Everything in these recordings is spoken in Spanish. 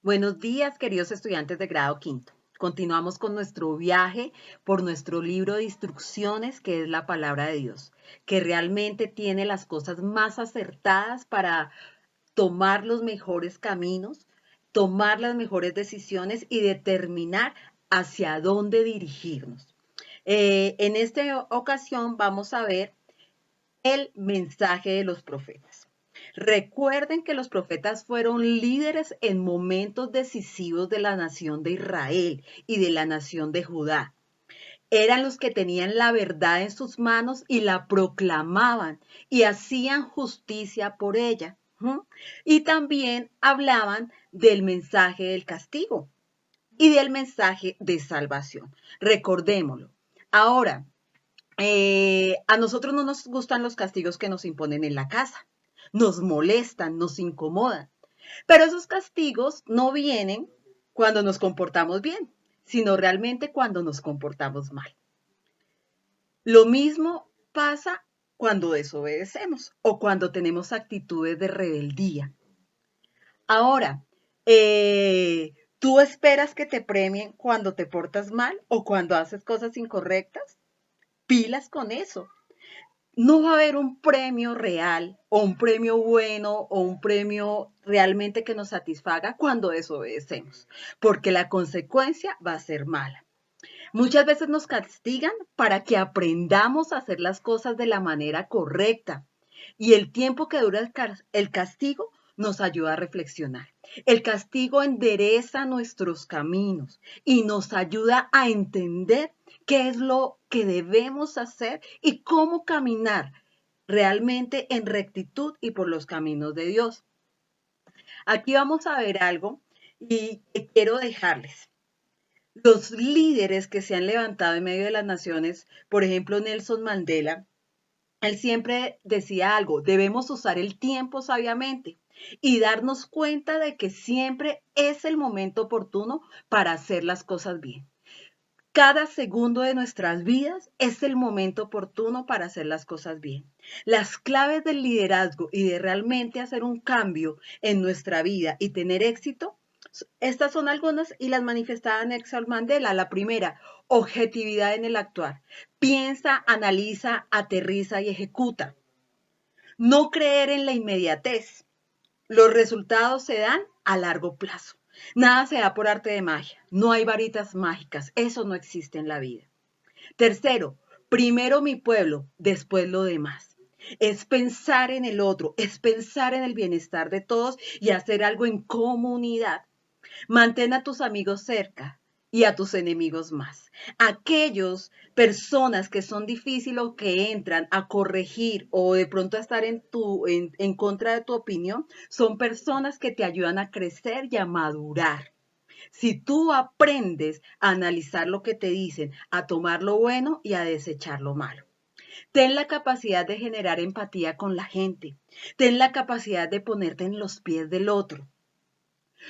Buenos días, queridos estudiantes de grado quinto. Continuamos con nuestro viaje por nuestro libro de instrucciones, que es la palabra de Dios, que realmente tiene las cosas más acertadas para tomar los mejores caminos, tomar las mejores decisiones y determinar hacia dónde dirigirnos. En esta ocasión vamos a ver el mensaje de los profetas. Recuerden que los profetas fueron líderes en momentos decisivos de la nación de Israel y de la nación de Judá. Eran los que tenían la verdad en sus manos y la proclamaban y hacían justicia por ella. Y también hablaban del mensaje del castigo y del mensaje de salvación. Recordémoslo. Ahora, a nosotros no nos gustan los castigos que nos imponen en la casa. Nos molestan, nos incomodan. Pero esos castigos no vienen cuando nos comportamos bien, sino realmente cuando nos comportamos mal. Lo mismo pasa cuando desobedecemos o cuando tenemos actitudes de rebeldía. Ahora, ¿tú esperas que te premien cuando te portas mal o cuando haces cosas incorrectas? Pilas con eso. No va a haber un premio real o un premio bueno o un premio realmente que nos satisfaga cuando desobedecemos, porque la consecuencia va a ser mala. Muchas veces nos castigan para que aprendamos a hacer las cosas de la manera correcta y el tiempo que dura el castigo nos ayuda a reflexionar. El castigo endereza nuestros caminos y nos ayuda a entender qué es lo que debemos hacer y cómo caminar realmente en rectitud y por los caminos de Dios. Aquí vamos a ver algo y que quiero dejarles. Los líderes que se han levantado en medio de las naciones, por ejemplo Nelson Mandela, él siempre decía algo: debemos usar el tiempo sabiamente y darnos cuenta de que siempre es el momento oportuno para hacer las cosas bien. Cada segundo de nuestras vidas es el momento oportuno para hacer las cosas bien. Las claves del liderazgo y de realmente hacer un cambio en nuestra vida y tener éxito, estas son algunas y las manifestaba Nelson Mandela. La primera, objetividad en el actuar. Piensa, analiza, aterriza y ejecuta. No creer en la inmediatez. Los resultados se dan a largo plazo. Nada se da por arte de magia. No hay varitas mágicas. Eso no existe en la vida. Tercero, primero mi pueblo, después lo demás. Es pensar en el otro, es pensar en el bienestar de todos y hacer algo en comunidad. Mantén a tus amigos cerca y a tus enemigos más. Aquellos personas que son difíciles o que entran a corregir o de pronto a estar en contra de tu opinión, son personas que te ayudan a crecer y a madurar. Si tú aprendes a analizar lo que te dicen, a tomar lo bueno y a desechar lo malo. Ten la capacidad de generar empatía con la gente. Ten la capacidad de ponerte en los pies del otro.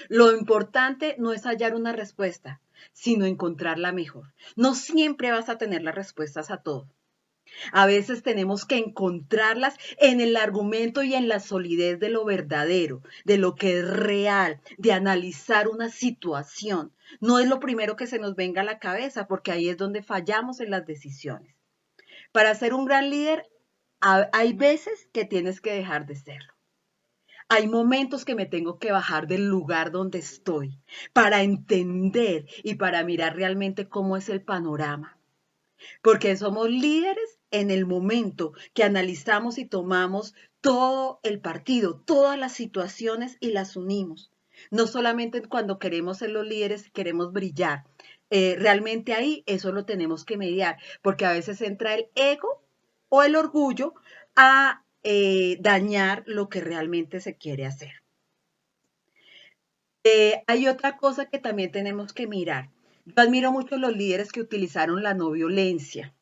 Lo importante no es hallar una respuesta, sino encontrar la mejor. No siempre vas a tener las respuestas a todo. A veces tenemos que encontrarlas en el argumento y en la solidez de lo verdadero, de lo que es real, de analizar una situación. No es lo primero que se nos venga a la cabeza, porque ahí es donde fallamos en las decisiones. Para ser un gran líder, hay veces que tienes que dejar de serlo. Hay momentos que me tengo que bajar del lugar donde estoy para entender y para mirar realmente cómo es el panorama. Porque somos líderes en el momento que analizamos y tomamos todo el partido, todas las situaciones y las unimos. No solamente cuando queremos ser los líderes, queremos brillar. Realmente ahí eso lo tenemos que mediar, porque a veces entra el ego o el orgullo a dañar lo que realmente se quiere hacer. Hay otra cosa que también tenemos que mirar. Yo admiro mucho los líderes que utilizaron la no violencia.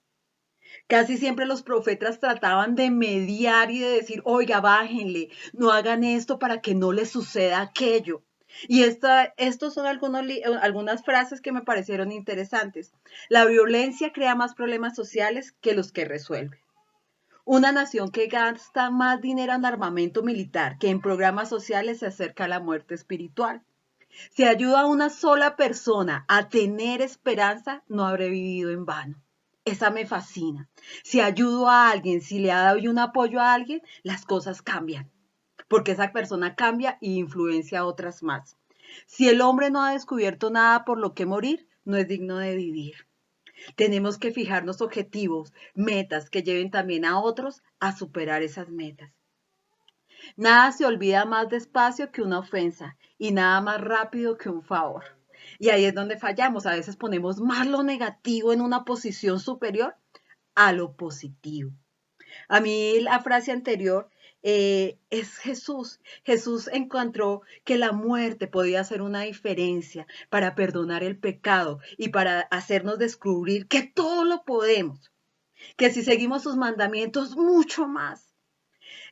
Casi siempre los profetas trataban de mediar y de decir: oiga, bájenle, no hagan esto para que no les suceda aquello. Y estos son algunas frases que me parecieron interesantes. La violencia crea más problemas sociales que los que resuelve. Una nación que gasta más dinero en armamento militar que en programas sociales se acerca a la muerte espiritual. Si ayudo a una sola persona a tener esperanza, no habré vivido en vano. Esa me fascina. Si ayudo a alguien, si le doy un apoyo a alguien, las cosas cambian, porque esa persona cambia y influencia a otras más. Si el hombre no ha descubierto nada por lo que morir, no es digno de vivir. Tenemos que fijarnos objetivos, metas que lleven también a otros a superar esas metas. Nada se olvida más despacio que una ofensa y nada más rápido que un favor. Y ahí es donde fallamos. A veces ponemos más lo negativo en una posición superior a lo positivo. A mí la frase anterior es Jesús. Jesús encontró que la muerte podía hacer una diferencia para perdonar el pecado y para hacernos descubrir que todo lo podemos, que si seguimos sus mandamientos, mucho más.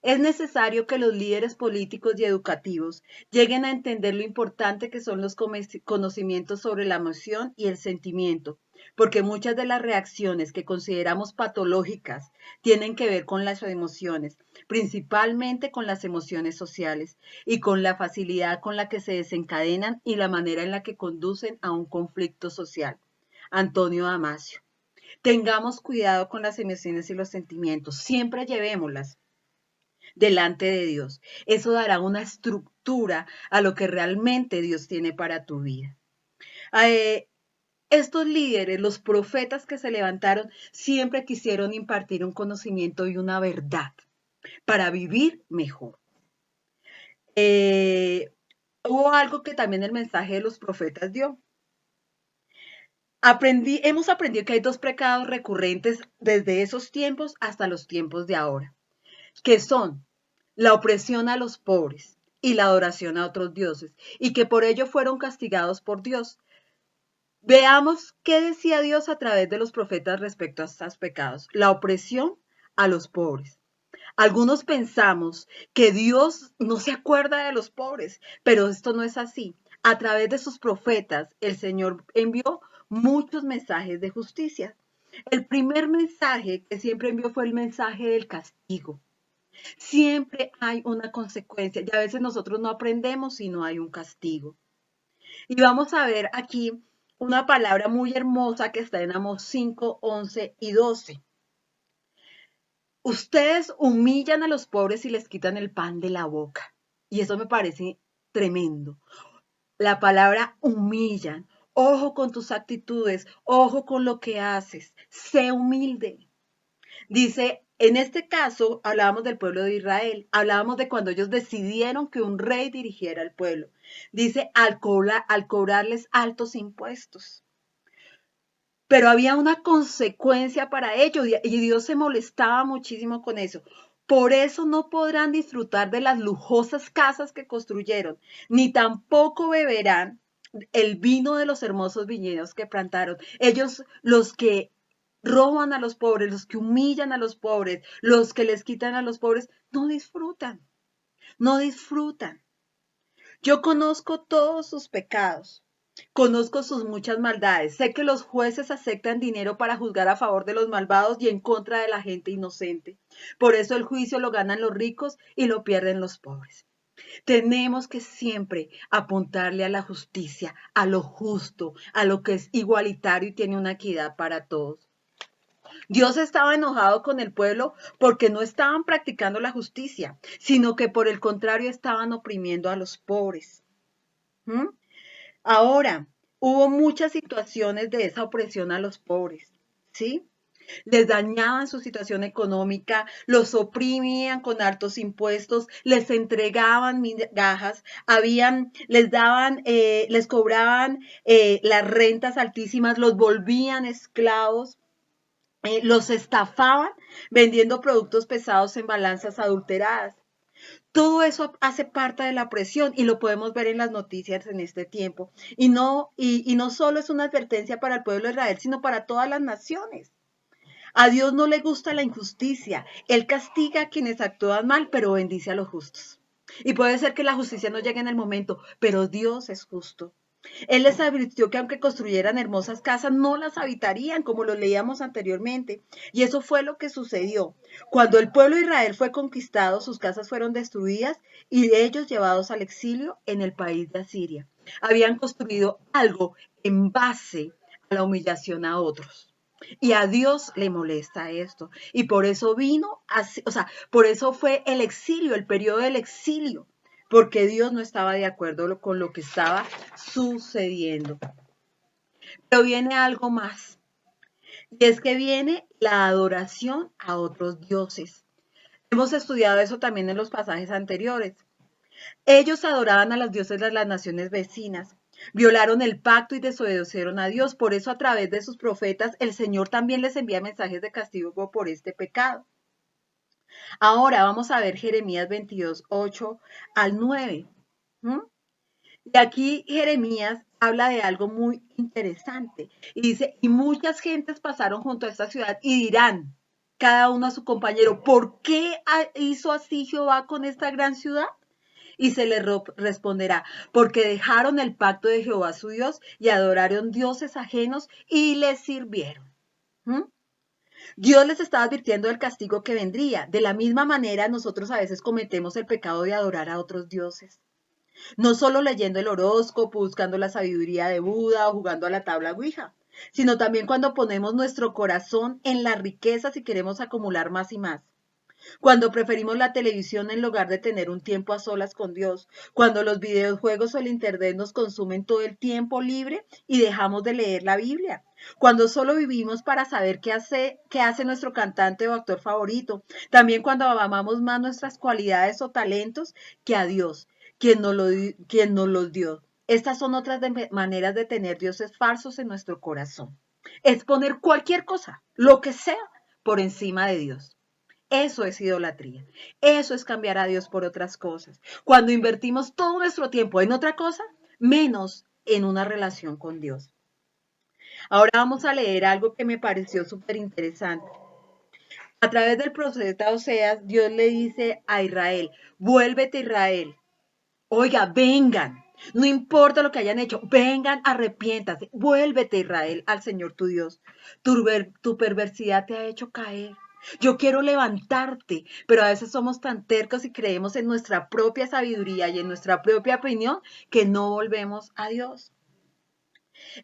Es necesario que los líderes políticos y educativos lleguen a entender lo importante que son los conocimientos sobre la emoción y el sentimiento, porque muchas de las reacciones que consideramos patológicas tienen que ver con las emociones, principalmente con las emociones sociales y con la facilidad con la que se desencadenan y la manera en la que conducen a un conflicto social. Antonio Damasio. Tengamos cuidado con las emociones y los sentimientos, siempre llevémoslas delante de Dios. Eso dará una estructura a lo que realmente Dios tiene para tu vida. Estos líderes, los profetas que se levantaron, siempre quisieron impartir un conocimiento y una verdad para vivir mejor. Hubo algo que también el mensaje de los profetas dio. Hemos aprendido que hay dos pecados recurrentes desde esos tiempos hasta los tiempos de ahora, que son la opresión a los pobres y la adoración a otros dioses, y que por ello fueron castigados por Dios. Veamos qué decía Dios a través de los profetas respecto a estos pecados. La opresión a los pobres. Algunos pensamos que Dios no se acuerda de los pobres, pero esto no es así. A través de sus profetas, el Señor envió muchos mensajes de justicia. El primer mensaje que siempre envió fue el mensaje del castigo. Siempre hay una consecuencia y a veces nosotros no aprendemos si no hay un castigo. Y vamos a ver aquí una palabra muy hermosa que está en Amós 5, 11 y 12. Ustedes humillan a los pobres y les quitan el pan de la boca. Y eso me parece tremendo. La palabra humillan. Ojo con tus actitudes, ojo con lo que haces. Sé humilde. Dice, en este caso hablábamos del pueblo de Israel, hablábamos de cuando ellos decidieron que un rey dirigiera al pueblo. Dice, al cobrarles altos impuestos. Pero había una consecuencia para ello y Dios se molestaba muchísimo con eso. Por eso no podrán disfrutar de las lujosas casas que construyeron, ni tampoco beberán el vino de los hermosos viñedos que plantaron. Ellos, los que roban a los pobres, los que humillan a los pobres, los que les quitan a los pobres, no disfrutan, no disfrutan. Yo conozco todos sus pecados, conozco sus muchas maldades, sé que los jueces aceptan dinero para juzgar a favor de los malvados y en contra de la gente inocente. Por eso el juicio lo ganan los ricos y lo pierden los pobres. Tenemos que siempre apuntarle a la justicia, a lo justo, a lo que es igualitario y tiene una equidad para todos. Dios estaba enojado con el pueblo porque no estaban practicando la justicia, sino que por el contrario estaban oprimiendo a los pobres. ¿Mm? Ahora, hubo muchas situaciones de esa opresión a los pobres, ¿sí? Les dañaban su situación económica, los oprimían con altos impuestos, les entregaban migajas, les cobraban las rentas altísimas, los volvían esclavos. Los estafaban vendiendo productos pesados en balanzas adulteradas. Todo eso hace parte de la presión y lo podemos ver en las noticias en este tiempo. Y no solo es una advertencia para el pueblo de Israel, sino para todas las naciones. A Dios no le gusta la injusticia. Él castiga a quienes actúan mal, pero bendice a los justos. Y puede ser que la justicia no llegue en el momento, pero Dios es justo. Él les advirtió que aunque construyeran hermosas casas, no las habitarían, como lo leíamos anteriormente. Y eso fue lo que sucedió. Cuando el pueblo de Israel fue conquistado, sus casas fueron destruidas y ellos llevados al exilio en el país de Asiria. Habían construido algo en base a la humillación a otros. Y a Dios le molesta esto. Y por eso vino, así, o sea, por eso fue el exilio, el periodo del exilio, porque Dios no estaba de acuerdo con lo que estaba sucediendo. Pero viene algo más, y es que viene la adoración a otros dioses. Hemos estudiado eso también en los pasajes anteriores. Ellos adoraban a los dioses de las naciones vecinas, violaron el pacto y desobedecieron a Dios. Por eso a través de sus profetas el Señor también les envía mensajes de castigo por este pecado. Ahora vamos a ver Jeremías 22, 8 al 9. ¿Mm? Y aquí Jeremías habla de algo muy interesante. Y dice, y muchas gentes pasaron junto a esta ciudad y dirán, cada uno a su compañero, ¿por qué hizo así Jehová con esta gran ciudad? Y se le responderá, porque dejaron el pacto de Jehová su Dios y adoraron dioses ajenos y les sirvieron. ¿Mm? Dios les estaba advirtiendo del castigo que vendría. De la misma manera, nosotros a veces cometemos el pecado de adorar a otros dioses. No solo leyendo el horóscopo, buscando la sabiduría de Buda o jugando a la tabla Ouija, sino también cuando ponemos nuestro corazón en las riquezas y queremos acumular más y más. Cuando preferimos la televisión en lugar de tener un tiempo a solas con Dios. Cuando los videojuegos o el internet nos consumen todo el tiempo libre y dejamos de leer la Biblia. Cuando solo vivimos para saber qué hace nuestro cantante o actor favorito. También cuando amamos más nuestras cualidades o talentos que a Dios, quien nos los dio. Estas son otras maneras de tener dioses falsos en nuestro corazón. Es poner cualquier cosa, lo que sea, por encima de Dios. Eso es idolatría. Eso es cambiar a Dios por otras cosas. Cuando invertimos todo nuestro tiempo en otra cosa, menos en una relación con Dios. Ahora vamos a leer algo que me pareció súper interesante. A través del profeta Oseas, Dios le dice a Israel, vuélvete Israel. Oiga, vengan. No importa lo que hayan hecho, vengan, arrepiéntase. Vuélvete Israel al Señor tu Dios. Tu perversidad te ha hecho caer. Yo quiero levantarte, pero a veces somos tan tercos y creemos en nuestra propia sabiduría y en nuestra propia opinión que no volvemos a Dios.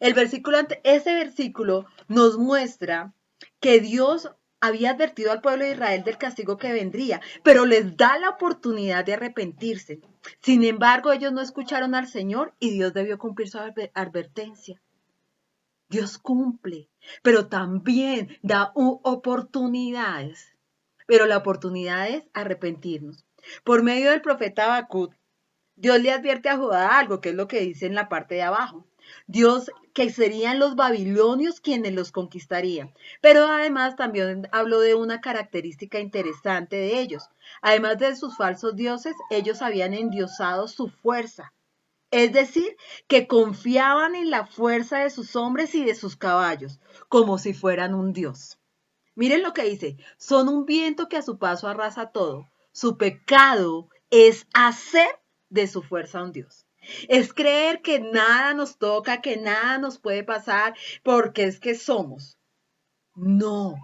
Ese versículo nos muestra que Dios había advertido al pueblo de Israel del castigo que vendría, pero les da la oportunidad de arrepentirse. Sin embargo, ellos no escucharon al Señor y Dios debió cumplir su advertencia. Dios cumple, pero también da oportunidades. Pero la oportunidad es arrepentirnos. Por medio del profeta Habacuc, Dios le advierte a Judá algo, que es lo que dice en la parte de abajo. Dios, que serían los babilonios quienes los conquistarían. Pero además también habló de una característica interesante de ellos. Además de sus falsos dioses, ellos habían endiosado su fuerza. Es decir, que confiaban en la fuerza de sus hombres y de sus caballos, como si fueran un dios. Miren lo que dice, son un viento que a su paso arrasa todo. Su pecado es hacer de su fuerza un Dios. Es creer que nada nos toca, que nada nos puede pasar, porque es que somos. No.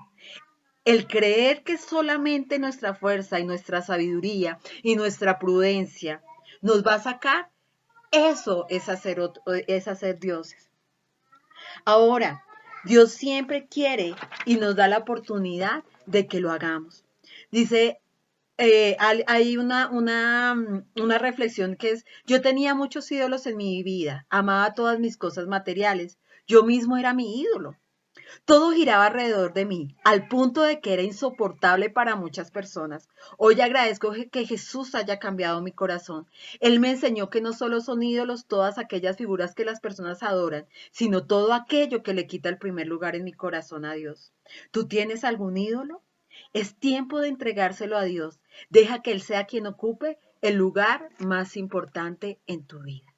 El creer que solamente nuestra fuerza y nuestra sabiduría y nuestra prudencia nos va a sacar, eso es hacer dioses. Ahora, Dios siempre quiere y nos da la oportunidad de que lo hagamos. Dice, hay una reflexión que es, yo tenía muchos ídolos en mi vida, amaba todas mis cosas materiales, yo mismo era mi ídolo. Todo giraba alrededor de mí, al punto de que era insoportable para muchas personas. Hoy agradezco que Jesús haya cambiado mi corazón. Él me enseñó que no solo son ídolos todas aquellas figuras que las personas adoran, sino todo aquello que le quita el primer lugar en mi corazón a Dios. ¿Tú tienes algún ídolo? Es tiempo de entregárselo a Dios. Deja que Él sea quien ocupe el lugar más importante en tu vida.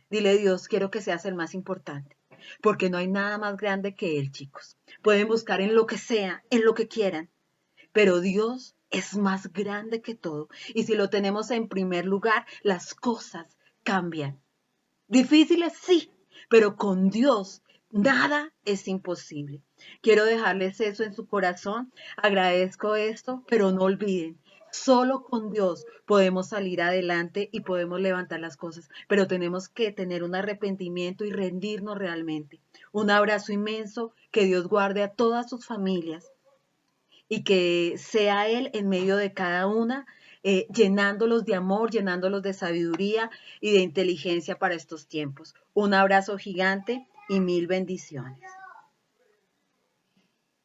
Dile, Dios, quiero que seas el más importante, porque no hay nada más grande que Él, chicos. Pueden buscar en lo que sea, en lo que quieran, pero Dios es más grande que todo. Y si lo tenemos en primer lugar, las cosas cambian. Difíciles, sí, pero con Dios nada es imposible. Quiero dejarles eso en su corazón. Agradezco esto, pero no olviden, solo con Dios podemos salir adelante y podemos levantar las cosas, pero tenemos que tener un arrepentimiento y rendirnos realmente. Un abrazo inmenso, que Dios guarde a todas sus familias y que sea Él en medio de cada una, llenándolos de amor, llenándolos de sabiduría y de inteligencia para estos tiempos. Un abrazo gigante y mil bendiciones.